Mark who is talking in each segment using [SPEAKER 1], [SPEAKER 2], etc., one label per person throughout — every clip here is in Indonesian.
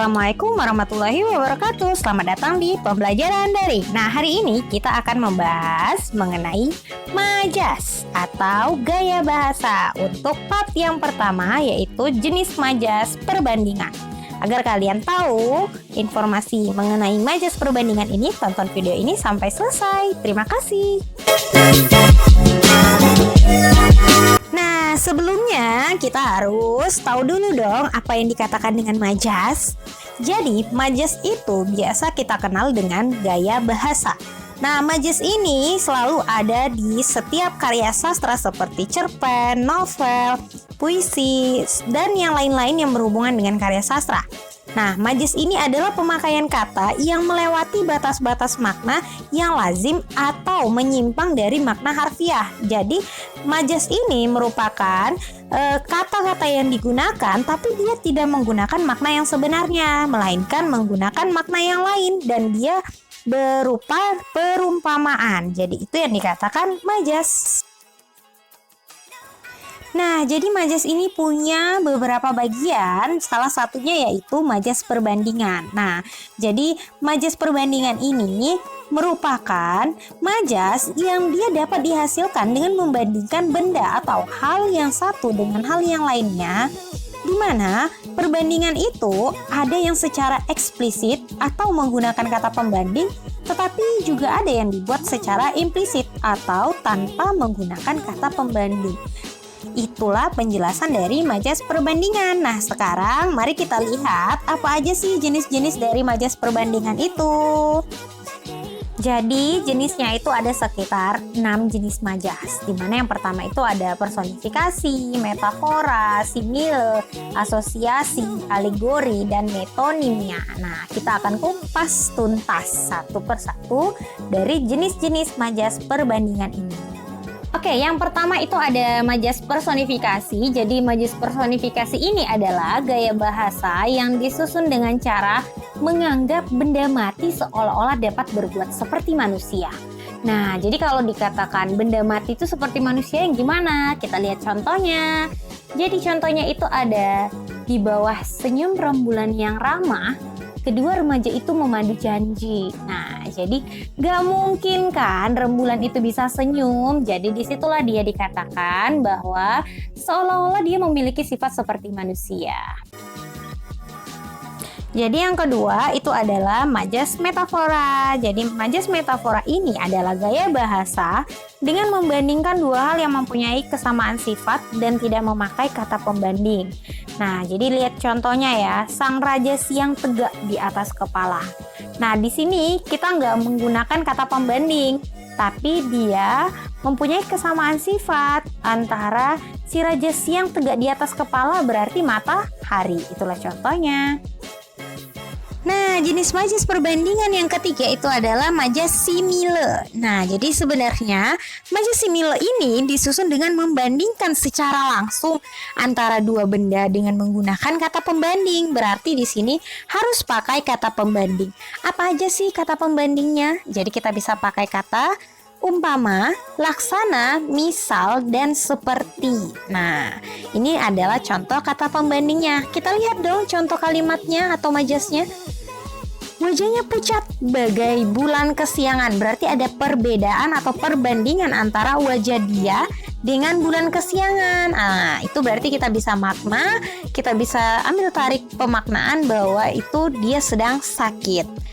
[SPEAKER 1] Assalamualaikum warahmatullahi wabarakatuh. Selamat datang di pembelajaran daring. Nah, hari ini kita akan membahas mengenai majas atau gaya bahasa. Untuk part yang pertama yaitu jenis majas perbandingan. Agar kalian tahu informasi mengenai majas perbandingan ini, tonton video ini sampai selesai. Terima kasih. Nah, sebelumnya kita harus tahu dulu dong apa yang dikatakan dengan majas. Jadi, majas itu biasa kita kenal dengan gaya bahasa. Nah, majas ini selalu ada di setiap karya sastra seperti cerpen, novel, puisi, dan yang lain-lain yang berhubungan dengan karya sastra. Nah, majas ini adalah pemakaian kata yang melewati batas-batas makna yang lazim atau menyimpang dari makna harfiah. Jadi, majas ini merupakan kata-kata yang digunakan tapi dia tidak menggunakan makna yang sebenarnya, melainkan menggunakan makna yang lain dan dia berupa perumpamaan. Jadi itu yang dikatakan majas. Nah, jadi majas ini punya beberapa bagian, salah satunya yaitu majas perbandingan. Nah, jadi majas perbandingan ini merupakan majas yang dia dapat dihasilkan dengan membandingkan benda atau hal yang satu dengan hal yang lainnya, di mana perbandingan itu ada yang secara eksplisit atau menggunakan kata pembanding, tetapi juga ada yang dibuat secara implisit atau tanpa menggunakan kata pembanding. Itulah penjelasan dari majas perbandingan. Nah, sekarang mari kita lihat apa aja sih jenis-jenis dari majas perbandingan itu. Jadi jenisnya itu ada sekitar 6 jenis majas, dimana yang pertama itu ada personifikasi, metafora, simile, asosiasi, alegori, dan metonimia. Nah, kita akan kupas tuntas satu persatu dari jenis-jenis majas perbandingan ini. Oke, yang pertama itu ada majas personifikasi. Jadi majas personifikasi ini adalah gaya bahasa yang disusun dengan cara menganggap benda mati seolah-olah dapat berbuat seperti manusia. Nah, jadi kalau dikatakan benda mati itu seperti manusia yang gimana? Kita lihat contohnya. Jadi contohnya itu ada di bawah senyum rembulan yang ramah, kedua remaja itu memadu janji. Nah, jadi gak mungkin kan rembulan itu bisa senyum. Jadi disitulah dia dikatakan bahwa seolah-olah dia memiliki sifat seperti manusia. Jadi yang kedua itu adalah majas metafora. Jadi majas metafora ini adalah gaya bahasa dengan membandingkan dua hal yang mempunyai kesamaan sifat dan tidak memakai kata pembanding. Nah, jadi lihat contohnya ya, sang raja siang tegak di atas kepala. Nah, di sini kita nggak menggunakan kata pembanding, tapi dia mempunyai kesamaan sifat antara si raja siang tegak di atas kepala berarti matahari. Itulah contohnya. Nah, jenis majas perbandingan yang ketiga itu adalah majas simile. Nah, jadi sebenarnya majas simile ini disusun dengan membandingkan secara langsung antara dua benda dengan menggunakan kata pembanding. Berarti di sini harus pakai kata pembanding. Apa aja sih kata pembandingnya? Jadi kita bisa pakai kata umpama, laksana, misal, dan seperti. Nah, ini adalah contoh kata pembandingnya. Kita lihat dong contoh kalimatnya atau majasnya. Wajahnya pucat bagai bulan kesiangan. Berarti ada perbedaan atau perbandingan antara wajah dia dengan bulan kesiangan. Nah, itu berarti kita bisa makna, kita bisa ambil tarik pemaknaan bahwa itu dia sedang sakit.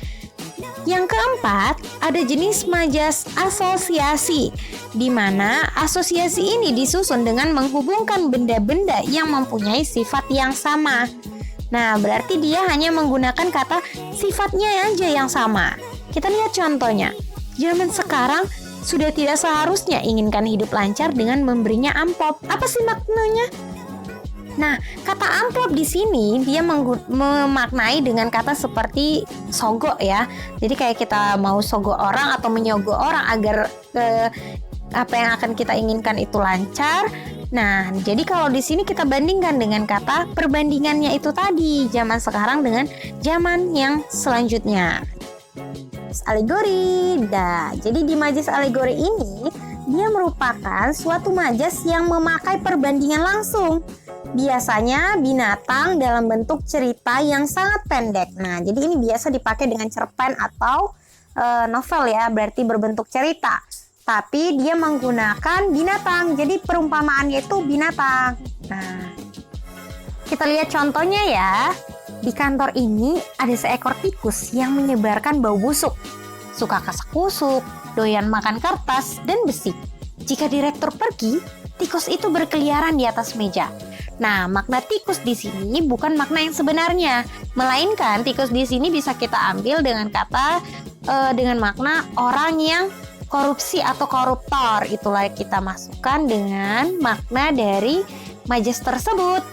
[SPEAKER 1] Yang keempat, ada jenis majas asosiasi, di mana asosiasi ini disusun dengan menghubungkan benda-benda yang mempunyai sifat yang sama. Nah, berarti dia hanya menggunakan kata sifatnya aja yang sama. Kita lihat contohnya. Zaman sekarang sudah tidak seharusnya inginkan hidup lancar dengan memberinya amplop. Apa sih maknanya? Nah, kata amplop di sini dia memaknai dengan kata seperti sogok ya. Jadi kayak kita mau sogok orang atau menyogok orang agar apa yang akan kita inginkan itu lancar. Nah, jadi kalau di sini kita bandingkan dengan kata perbandingannya itu tadi, zaman sekarang dengan zaman yang selanjutnya. Alegori. Nah, jadi di majas alegori ini dia merupakan suatu majas yang memakai perbandingan langsung. Biasanya binatang dalam bentuk cerita yang sangat pendek. Nah, jadi ini biasa dipakai dengan cerpen atau novel ya, berarti berbentuk cerita. Tapi dia menggunakan binatang, jadi perumpamaannya itu binatang. Nah, kita lihat contohnya ya. Di kantor ini ada seekor tikus yang menyebarkan bau busuk. Suka kasak kusuk, doyan makan kertas, dan besi. Jika direktur pergi, tikus itu berkeliaran di atas meja. Nah, makna tikus di sini bukan makna yang sebenarnya, melainkan tikus di sini bisa kita ambil dengan kata dengan makna orang yang korupsi atau koruptor. Itulah kita masukkan dengan makna dari majas tersebut.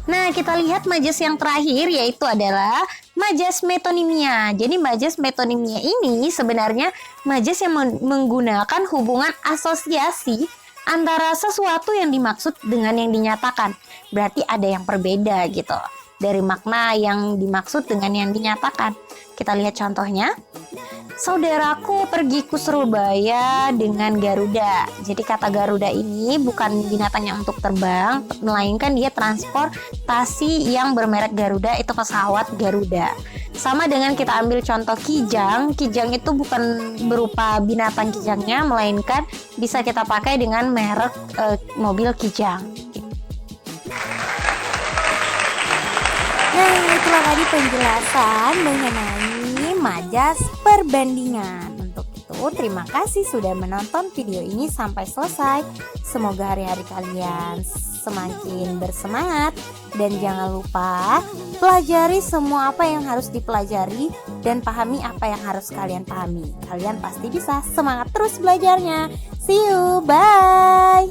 [SPEAKER 1] Nah, kita lihat majas yang terakhir yaitu adalah majas metonimia. Jadi majas metonimia ini sebenarnya majas yang menggunakan hubungan asosiasi antara sesuatu yang dimaksud dengan yang dinyatakan. Berarti ada yang berbeda gitu dari makna yang dimaksud dengan yang dinyatakan. Kita lihat contohnya. Saudaraku pergi ke Surabaya dengan Garuda. Jadi kata Garuda ini bukan binatang yang untuk terbang, melainkan dia transportasi yang bermerek Garuda, itu pesawat Garuda. Sama dengan kita ambil contoh kijang. Kijang itu bukan berupa binatang kijangnya, melainkan bisa kita pakai dengan merek mobil kijang.
[SPEAKER 2] Nah, itulah tadi penjelasan mengenai majas perbandingan. Untuk itu, terima kasih sudah menonton video ini sampai selesai. Semoga hari-hari kalian semakin bersemangat. Dan jangan lupa pelajari semua apa yang harus dipelajari dan pahami apa yang harus kalian pahami. Kalian pasti bisa. Semangat terus belajarnya. See you, bye.